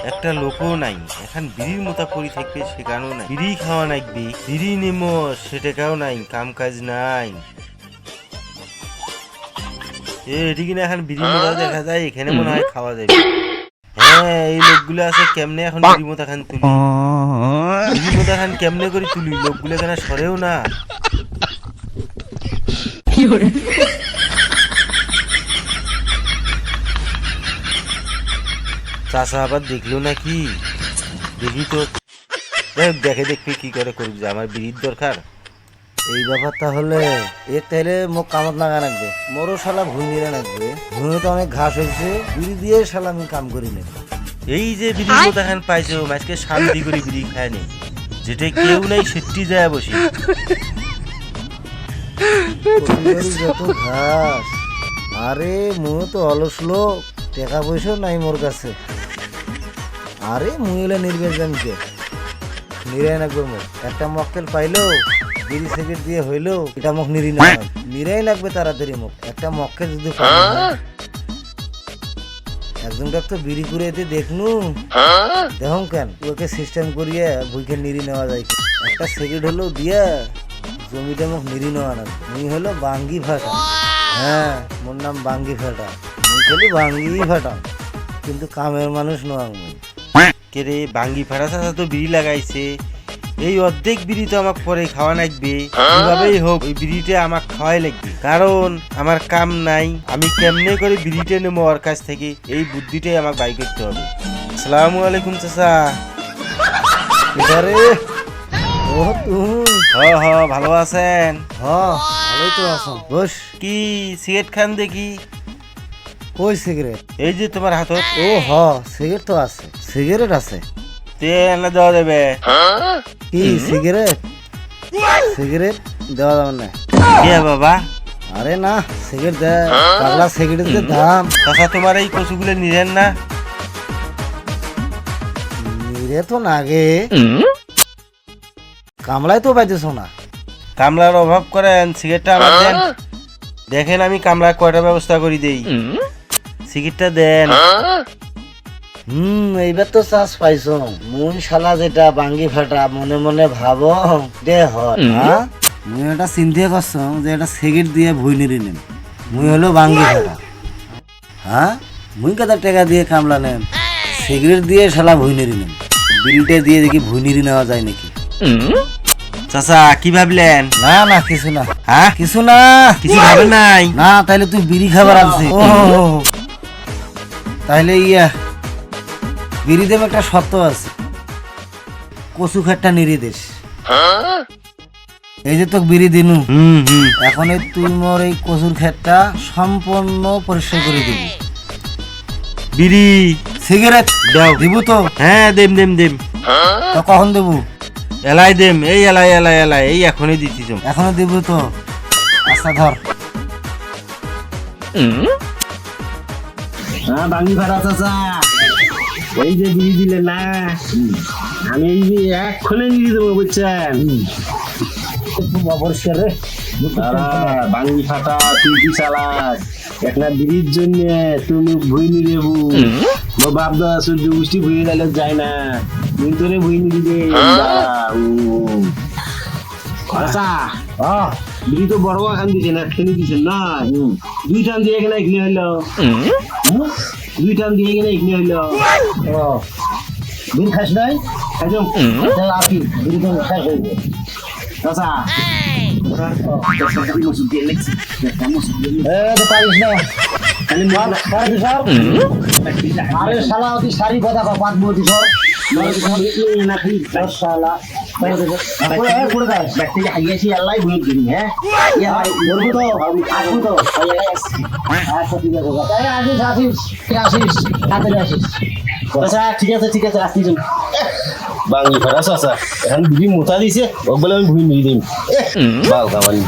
একটা লোকও নাই, এখন বিড়ির মোতা পড়ি থাকবে সেখানেও নাই, বিড়ি খাওয়া নাকবি, বিড়ি নেমো সেটাও নাই, কাম কাজ নাই। এদিকে না এখন বিড়ি মোতা দেখা যায়, এখানে মনে হয় খাওয়া যাবে। হ্যাঁ, এই লোকগুলো আছে কেমনে এখন বিড়ি মোতা খান তুলি, বিড়ি মোতা খান কেমনে করে তুলি, লোকগুলো এখানে সরেও না। চাষা আবার দেখলো নাকি, দেখি তো, দেখে দেখবি কি করে করুক, যে আমার বিড়ির দরকার। এই ব্যাপারটা হলে এর তাইলে মোক কামত লাগা লাগবে, মোরও শালা ভুঁই নিয়ে লাগবে, ভুঁইতে অনেক ঘাস হয়েছে, বিড়ি দিয়ে শালা আমি কাম করি নেব। এই যে বিড়ির মোতা খান পাইছো, আজকে শান্তি করে বিড়ি খায় নি, যেটা কেউ নাই সেটি যায় বসে। যত ঘাস, আরে মুই তো অলস লোক, টাকা পয়সা নাই মোর কাছে। আরে মুই হলে নির্বেশ জানকে নিরাই লাগবে, মোক একটা মক্কেল পাইলো বিড়ি সিগারেট দিয়ে হইলো, এটা মোক নিরি না, নিরাই লাগবে তাড়াতাড়ি মোক একটা মক্কেল যদি পাই। একজনটা তো বিড়ি কুড়াইতে দেখনু, দেখুন কেন ওকে সিস্টেম করিয়ে ভুইকে নিরি নেওয়া যায়, একটা সিগারেট হলেও দিয়া জমিটা মোক নিরি নেওয়া না। মুই হলো বাঙ্গি ফাটা, হ্যাঁ মোর নাম বাঙ্গি ফাটা, মুই খালি বাঙ্গি ফাটা, কিন্তু কামের মানুষ নয় মুই। কে রে, বাঙ্গি ফাড়া চাষা তো বিড়ি লাগাইছে, এই অর্ধেক বিড়ি তো আমাকে পরে খাওয়া লাগবে, যেভাবেই হোক ওই বিড়িটা আমাকে খাওয়াই লাগবে, কারণ আমার কাম নাই, আমি কেমনে করে বিড়িটা নেবো ওর কাছ থেকে, এই বুদ্ধিটাই আমাকে বাই করতে হবে। আসসালামু আলাইকুম চাচা। এটারে ও তুমি? হ ভালো আছেন? ভালোই তো আছো, বস। কি সিগারেট খান দেখি? কই সিগারেট? এই যে তোমার হাতত। ও সিগারেট তো আছে, সিগারেট আছে, তে এনে দেওয়া যাবে? কি সিগারেট? সিগারেট দেওয়া যাবে না। কে বাবা? আরে না, সিগারেট দে, পাগলা সিগারেটের দাম। চাচা তোমার এই কচুগুলো নিলেন না? নিরে তো নাগে, কামলায় তো পাইতেছ না। কামলার অভাব করেন, সিগারেটটা আমার দেন, দেখেন আমি কামলা কয়টা ব্যবস্থা করে দেই, সিগারেটটা দেন। এইবার তো চাষ পাইছো, মুই শালা যেটা বাঙ্গি ফাটা মনে মনে ভাবো দে হয়, মুই এটা চিন্তা করছো যে এটা সিগারেট দিয়ে ভুই নিরি নেম, মুই হলো বাঙ্গি ফাটা, মুই কত টাকা দিয়ে কামলা নেম, সিগারেট দিয়ে শালা ভুই নিরি নেম, বিড়িটা দিয়ে দেখি ভুই নিরি নেওয়া যায় নাকি। চাচা কি ভাবলেন? না কিছু না, কিছু না, কিছু ভাবেন নাই না? তাইলে তুই বিড়ি খাবার আনছি, তাইলে বিড়ি দেব একটা শর্ত আছে, কচু খাটটা নিরি দেশ, এই যে তোকে বিড়ি দিনু, এখন তুই মোর এই কচুর ক্ষেতটা সম্পূর্ণ পরিষ্কার করে দিবি। বিড়ি সিগারেট দাও। দিব তো? হ্যাঁ দেম তো কখন দেবো? এলাই দেম, এই এলাই এই এখনই দিচ্ছি। এখনো দিব তো? আচ্ছা ধর। বাঙ্গি ভাড়া চাচা, এই যে বিড়ি দিলে না, আমি এই যে এক্ষণে নিয়ে দেবো, বুঝছেন? অপরিষ্কার রে, বাঙ্গি ফাটা তুই কি চালাস, একটা বিড়ির জন্য তুমি ভুই নিয়ে দেবো, বাপ দা সূর্য গোষ্ঠী ভুই দিলে যায় না, তুই তোরে ভুই নিয়ে দে। আচ্ছা বিড়ি তো বড় খান দিছেন, একখানি দিছেন না, দুই টান দিয়ে এখানে এখানে হইলো, দুই টান দিয়ে এখানে এখানে হইলো। বিড়ি খাস নাই? একদম আপনি বিড়ি তো খাস হইবে। আচ্ছা পারিস না, আরে শালা অতি সারি কথা পাঁচ মতি সর শালা আল্লাহ ভুল করি। হ্যাঁ বলবো তো, আসবো তো। আচ্ছা ঠিক আছে, আসিস আসিস তাড়াতাড়ি আসিস। আচ্ছা ঠিক আছে আসছি। বাঙালি ফেরাস আচ্ছা এখন বিড়ি মোটা দিছে, ওগুলো আমি ভুই নিয়ে দিই বাল কামানি।